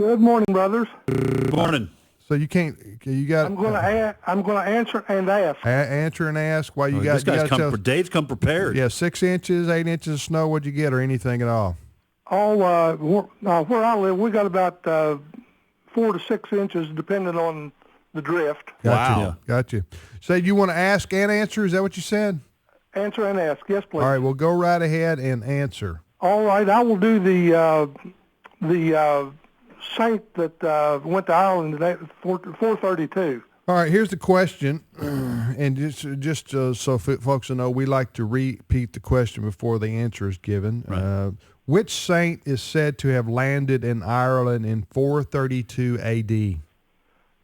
Good morning, brothers. Good morning. So you can't. You got. I'm going to answer and ask. Answer and ask why you got. This guy's Dave's come prepared. Yeah, 6 inches, 8 inches of snow. What'd you get, or anything at all? Where I live, we got about 4 to 6 inches, depending on the drift. Got you. So you want to ask and answer? Is that what you said? Answer and ask. Yes, please. All right. Well, go right ahead and answer. All right. I will do the saint that went to Ireland today, 432. All right. Here's the question, and just so folks know, we like to repeat the question before the answer is given. Right. Which saint is said to have landed in Ireland in 432 A.D.?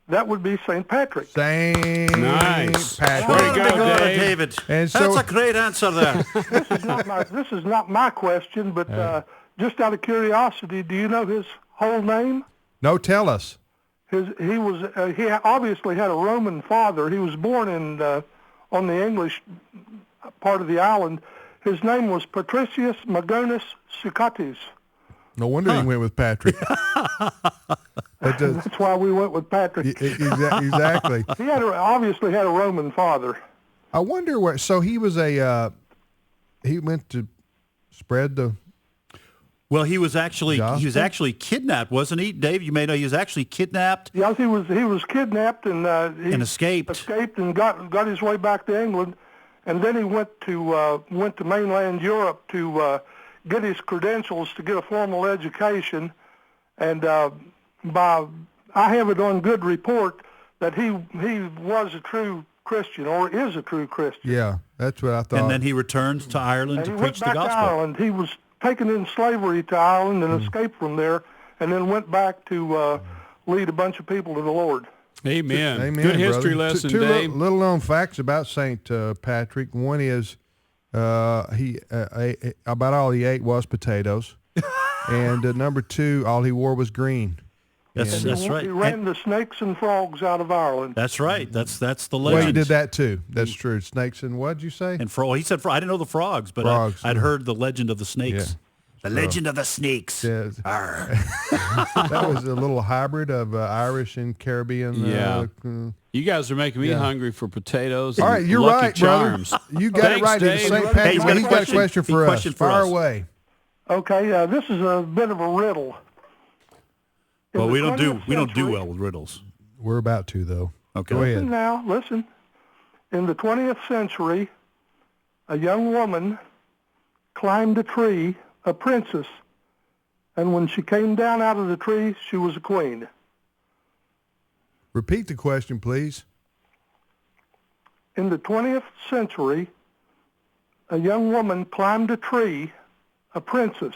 That would be St. Patrick. Saint Nice. Patrick. Way to go, David. And so, that's a great answer there. This is not my question, but just out of curiosity, do you know his whole name? No, tell us. He obviously had a Roman father. He was born on the English part of the island. His name was Patricius Magonus Sucatus. No wonder he went with Patrick. That's why we went with Patrick. Exactly. He obviously had a Roman father. I wonder where. So he was he went to spread the. Well, he was actually kidnapped, wasn't he, Dave? You may know he was actually kidnapped. Yes, he was kidnapped and escaped. Escaped and got his way back to England, and then he went to mainland Europe to get his credentials to get a formal education, and I have it on good report that he was a true Christian, or is a true Christian. Yeah, that's what I thought. And then he returned to Ireland to preach the gospel. To Ireland. He was taken in slavery to Ireland and escaped from there, and then went back to lead a bunch of people to the Lord. Amen. Amen, good history brother. lesson, Two Dave. little known facts about Saint Patrick. One is he about all he ate was potatoes, and number two, all he wore was green. That's right. He ran the snakes and frogs out of Ireland. That's right. That's the legend. Well, he did that too. That's true. Snakes and what'd you say? And he said I didn't know the frogs, but frogs, I'd heard the legend of the snakes. Yeah. The legend of the snakes. Yeah. That was a little hybrid of Irish and Caribbean. Yeah. You guys are making me hungry for potatoes. All right, you're Lucky right, Charms. brother. You got it right. Dave. St. Patrick. He's got a question for us. Fire away. Okay, this is a bit of a riddle. Well, we don't do well with riddles. We're about to, though. Okay. Go ahead. Listen. In the 20th century, a young woman climbed a tree, a princess, and when she came down out of the tree, she was a queen. Repeat the question, please. In the 20th century, a young woman climbed a tree, a princess,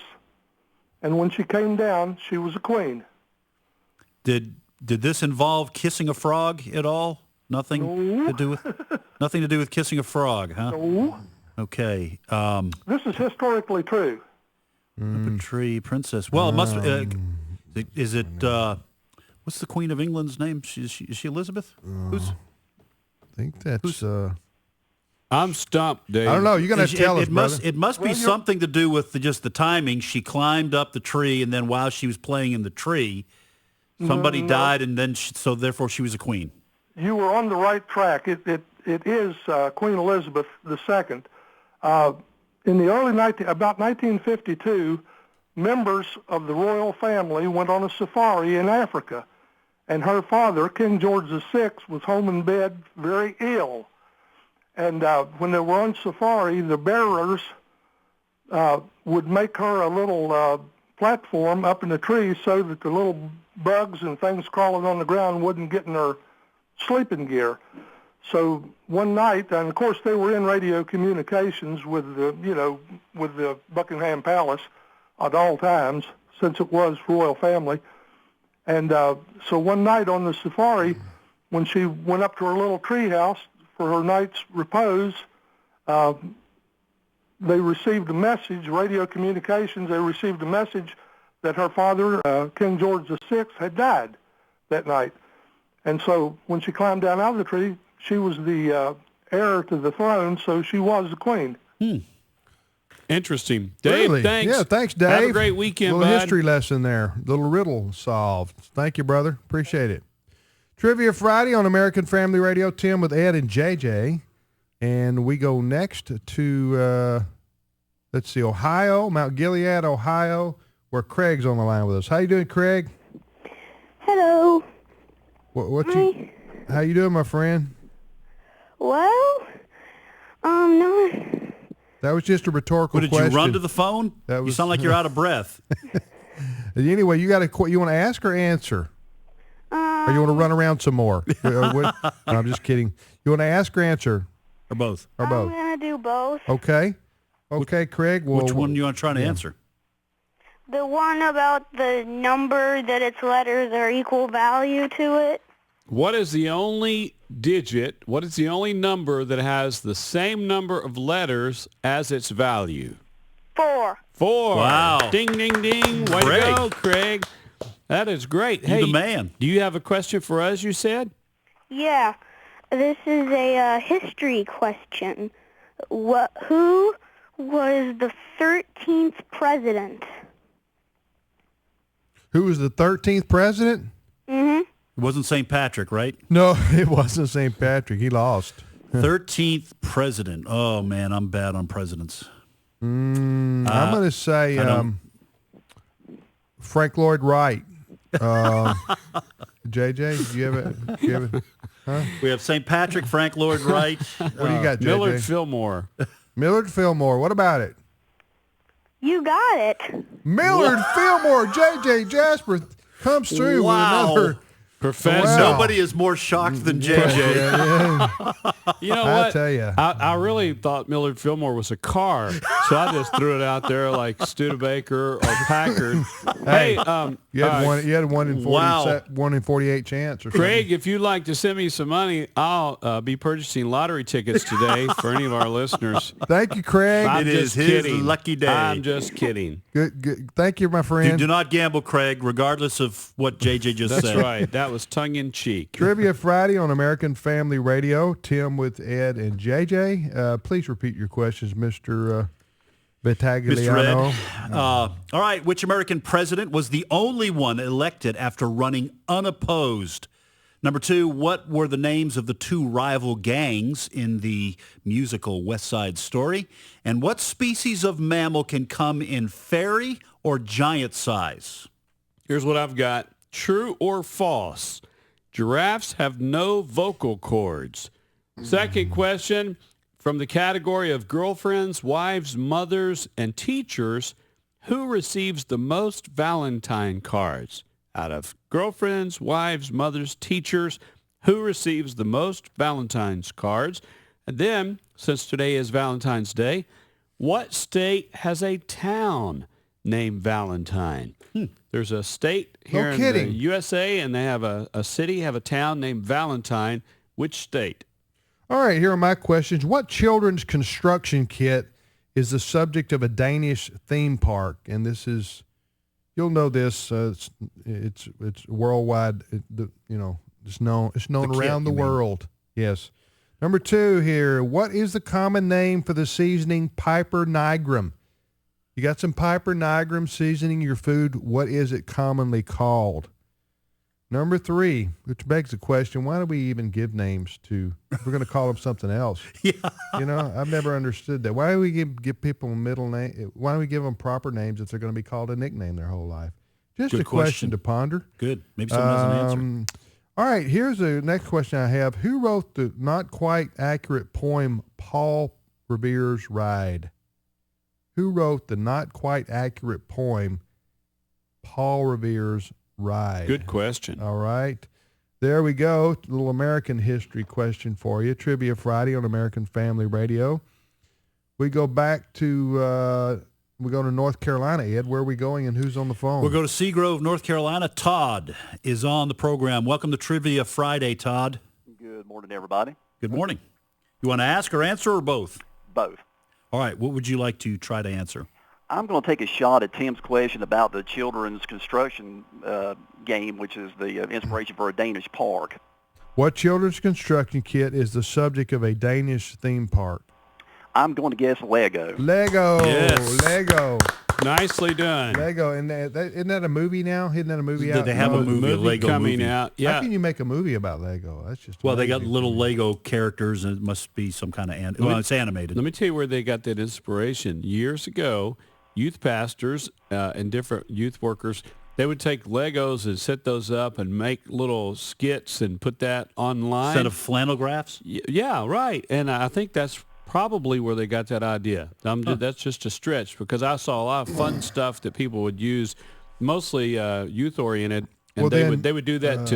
and when she came down, she was a queen. Did this involve kissing a frog at all? Nothing to do with kissing a frog, huh? No. Okay. This is historically true. Up a tree, princess. Well, it must. Is it? What's the Queen of England's name? Is she Elizabeth? I think that's. I'm stumped, Dave. I don't know. You're gonna have to tell us, brother. It must be something to do with just the timing. She climbed up the tree, and then while she was playing in the tree, somebody died, and then so therefore she was a queen. You were on the right track. It is Queen Elizabeth II. In the early about 1952, members of the royal family went on a safari in Africa, and her father, King George VI, was home in bed, very ill. And when they were on safari, the bearers would make her a little platform up in the tree so that the little bugs and things crawling on the ground wouldn't get in her sleeping gear. So one night, and of course they were in radio communications with the Buckingham Palace at all times, since it was royal family. And so one night on the safari, when she went up to her little tree house for her night's repose, they received a message, radio communications, they received a message that her father, King George VI, had died that night. And so when she climbed down out of the tree, she was the heir to the throne, so she was the queen. Interesting. Dave, Really? thanks. Yeah, thanks, Dave. Have a great weekend, little bud. history lesson there. Little riddle solved. Thank you, brother. Appreciate it. Trivia Friday on American Family Radio. Tim with Ed and JJ. And we go next to, let's see, Ohio, Mount Gilead, Ohio, where Craig's on the line with us. How you doing, Craig? Hello. How you doing, my friend? Well, no. That was just a rhetorical What, did question. you run to the phone? That You was- sound like you're out of breath. Anyway, you want to ask or answer? Or you want to run around some more? No, I'm just kidding. You want to ask or answer? Or both? Or both? I'm going to do both. Okay. Okay, Craig. Well, Which one do you want to try to answer? The one about the number that its letters are equal value to it. What is the only number that has the same number of letters as its value? 4. 4. Wow. Ding, ding, ding. Way Craig. to go, Craig. That is great. You're the man. Do you have a question for us, you said? Yeah. This is a history question. Who was the 13th president? Who was the 13th president? Mm-hmm. It wasn't St. Patrick, right? No, it wasn't St. Patrick. He lost. 13th president. Oh, man, I'm bad on presidents. I'm going to say Frank Lloyd Wright. JJ, do you have it? We have St. Patrick, Frank Lloyd Wright. What do you got, JJ? Millard Fillmore. Millard Fillmore. What about it? You got it. Millard Fillmore. JJ Jasper comes through Wow. with another. Professor. Wow. Nobody is more shocked than JJ. You know I what? tell ya. I really thought Millard Fillmore was a car, so I just threw it out there like Studebaker or Packard. Hey, You had one. You had 1 in 40. Wow. 1 in 48 chance. Or Craig, if you'd like to send me some money, I'll be purchasing lottery tickets today for any of our listeners. something. Thank you, Craig. I'm It is just his kidding. lucky day. I'm just kidding. Good. Thank you, my friend. Do not gamble, Craig, regardless of what JJ just That's said. right. That was tongue in cheek. Trivia Friday on American Family Radio. Tim with Ed and JJ. Please repeat your questions, Mr. Vitagliano. Mr. Ed. All right. Which American president was the only one elected after running unopposed? Number 2, what were the names of the 2 rival gangs in the musical West Side Story? And what species of mammal can come in fairy or giant size? Here's what I've got. True or false? Giraffes have no vocal cords. Second question, from the category of girlfriends, wives, mothers, and teachers, who receives the most Valentine cards? Out of girlfriends, wives, mothers, teachers, who receives the most Valentine's cards? And then, since today is Valentine's Day, what state has a town named Valentine? There's a state here in the USA, and they have a city, have a town named Valentine. Which state? All right, here are my questions. What children's construction kit is the subject of a Danish theme park? And this is, you'll know this. It's worldwide. It's known around the world. Yes. Number 2 here. What is the common name for the seasoning Piper nigrum? You got some Piper nigrum seasoning your food. What is it commonly called? Number 3, which begs the question, why do we even give names to, if we're going to call them something else? Yeah. I've never understood that. Why do we give people middle name? Why don't we give them proper names if they're going to be called a nickname their whole life? Just Good a question to ponder. Good. Maybe someone has an answer. All right, here's the next question I have. Who wrote the not quite accurate poem, Paul Revere's Ride? Who wrote the not quite accurate poem, Paul Revere's Ride? Good question. All right. There we go. A little American history question for you. Trivia Friday on American Family Radio. We go back to, we go to North Carolina. Ed, where are we going and who's on the phone? We'll go to Seagrove, North Carolina. Todd is on the program. Welcome to Trivia Friday, Todd. Good morning, everybody. Good morning. You want to ask or answer or both? Both. All right. What would you like to try to answer? I'm going to take a shot at Tim's question about the children's construction game, which is the inspiration for a Danish park. What children's construction kit is the subject of a Danish theme park? I'm going to guess Lego. Lego. Yes. Lego. Nicely done. Lego. And isn't that a movie now? Isn't that a movie out? They have a movie, a Lego coming movie. out. How Yeah. can you make a movie about Lego? That's just Well, they got amazing. little Lego characters, and it must be some kind of well, it's animated. Let me tell you where they got that inspiration. Years ago, youth pastors and different youth workers, they would take Legos and set those up and make little skits and put that online. Instead of flannel graphs. Yeah, right. And I think that's probably where they got that idea. That's just a stretch because I saw a lot of fun stuff that people would use, mostly youth oriented, and Well, they would do that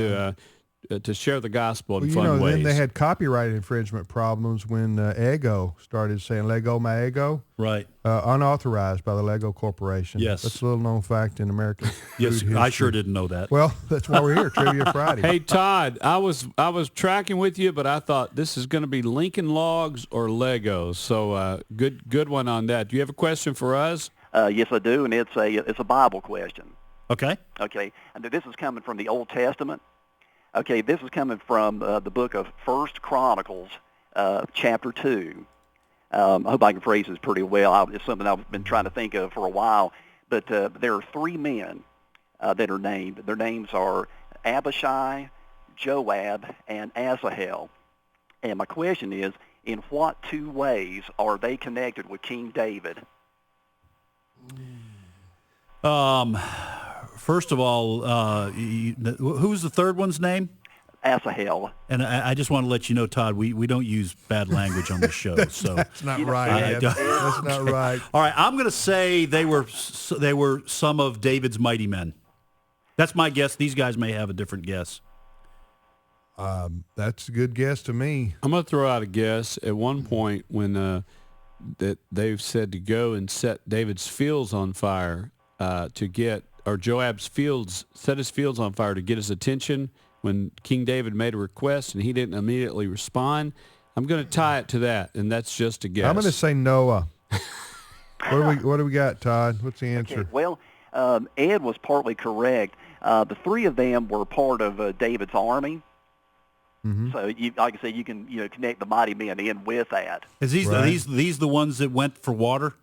to share the gospel in Well, fun ways. then they had copyright infringement problems when Eggo started saying "Lego my Eggo," Right. unauthorized by the Lego Corporation. Yes. That's a little known fact in American. Yes, food I history. sure didn't know that. Well, that's why we're here, Trivia Friday. Hey Todd, I was tracking with you, but I thought this is going to be Lincoln Logs or Legos. So good one on that. Do you have a question for us? Yes, I do, and it's a Bible question. Okay. Okay, and this is coming from the Old Testament. Okay, this is coming from the book of First Chronicles, chapter 2. I hope I can phrase this pretty well. It's something I've been trying to think of for a while. But there are three men that are named. Their names are Abishai, Joab, and Asahel. And my question is, in what two ways are they connected with King David? First of all, who's the third one's name? Asahel. And I just want to let you know, Todd, we don't use bad language on this show. So That's not right. Ed. That's not right. all right, I'm going to say they were some of David's mighty men. That's my guess. These guys may have a different guess. That's a good guess to me. I'm going to throw out a guess. At one point when that they've said to go and set David's fields on fire or Joab's fields, set his fields on fire to get his attention when King David made a request and he didn't immediately respond. I'm going to tie it to that, and that's just a guess. I'm going to say Noah. What do we got, Todd? What's the answer? Okay, well, Ed was partly correct. The three of them were part of David's army. Mm-hmm. So, like I said, you can connect the mighty men in with that. Is these the ones that went for water?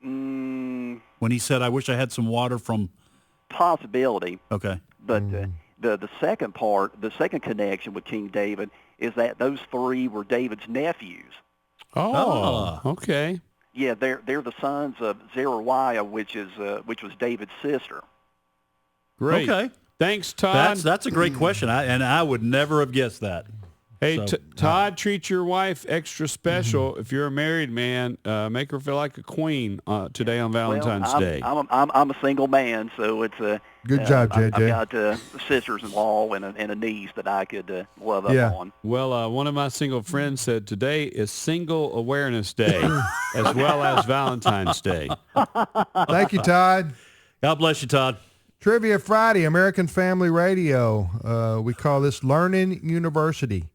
When he said, "I wish I had some water from." Possibility. Okay. But the second part, the second connection with King David is that those three were David's nephews. Oh, okay. Yeah, they're the sons of Zeruiah, which was David's sister. Great. Okay. Thanks, Todd. That's a great question, I would never have guessed that. Hey, So, Todd, treat your wife extra special. If you're a married man, make her feel like a queen today on Valentine's Day. I'm a single man, so it's a Good job, JJ. I've got sisters-in-law and a niece that I could love up on. Well, one of my single friends said today is Single Awareness Day as well as Valentine's Day. Thank you, Todd. God bless you, Todd. Trivia Friday, American Family Radio. We call this Learning University.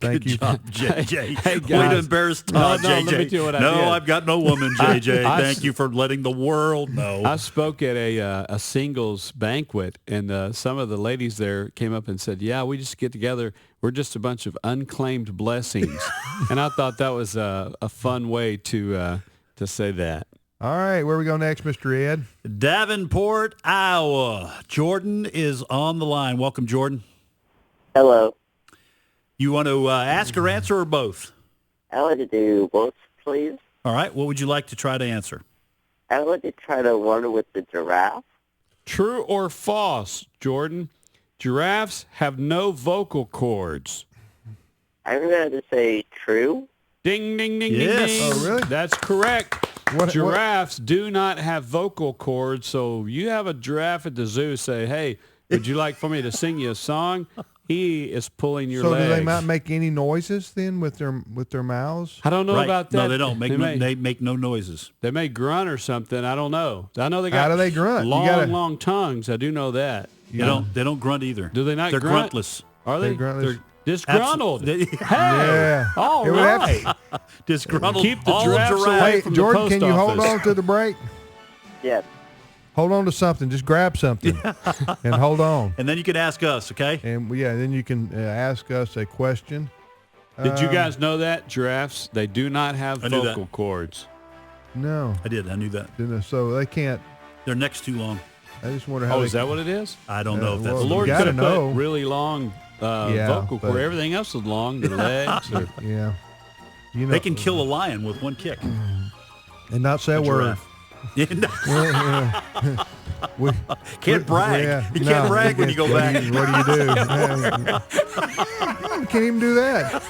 Thank Good you. job, JJ. Hey, Way guys. to embarrass Todd, No, JJ. let me tell you what I no, did. I've got no woman, JJ. I- Thank you for letting the world know. I spoke at a singles banquet, and some of the ladies there came up and said, "Yeah, we just get together. We're just a bunch of unclaimed blessings," and I thought that was a fun way to say that. All right, where we go next, Mr. Ed? Davenport, Iowa. Jordan is on the line. Welcome, Jordan. Hello. You want to ask or answer or both? I would like to do both, please. All right. What would you like to try to answer? I would like to try the one with the giraffe. True or false, Jordan? Giraffes have no vocal cords. I'm going to say true. Ding, ding, ding, Yes. ding, ding. Oh, really? That's correct. What- Giraffes do not have vocal cords, so you have a giraffe at the zoo say, "Hey, would you like for me to sing you a song?" He is pulling your So legs. do they not make any noises then with their mouths? I don't know right. about that. No, they don't. They They make no noises. may grunt or something. I don't know. I know they got How do they grunt? You long, gotta- long tongues. I do know that. They don't grunt either. Do they not They're grunt? gruntless. Are they? They're gruntless. They're disgruntled. Absolutely. Hey, Yeah. all It would have to- right. Disgruntled. Keep the all giraffes giraffes. away Hey, from the Jordan, post can you hold office. on to the break? Yes. Hold on to something. Just grab something and hold on. And then you can ask us, okay? And then you can ask us a question. Did you guys know that giraffes, they do not have I knew that. vocal cords? No. I did. I knew that. So they can't. Their neck's too long. I just wonder how. Oh, they is that what it is? I don't know if that's well, The you Lord gotta could have know. put really long vocal but- cord. Everything else is long, their legs. Or, Yeah. You know, They can kill a lion with one kick. and not say a word. Giraffe. We, Can't brag. yeah, You no. can't brag when you go back. What do you do? You can't even do that.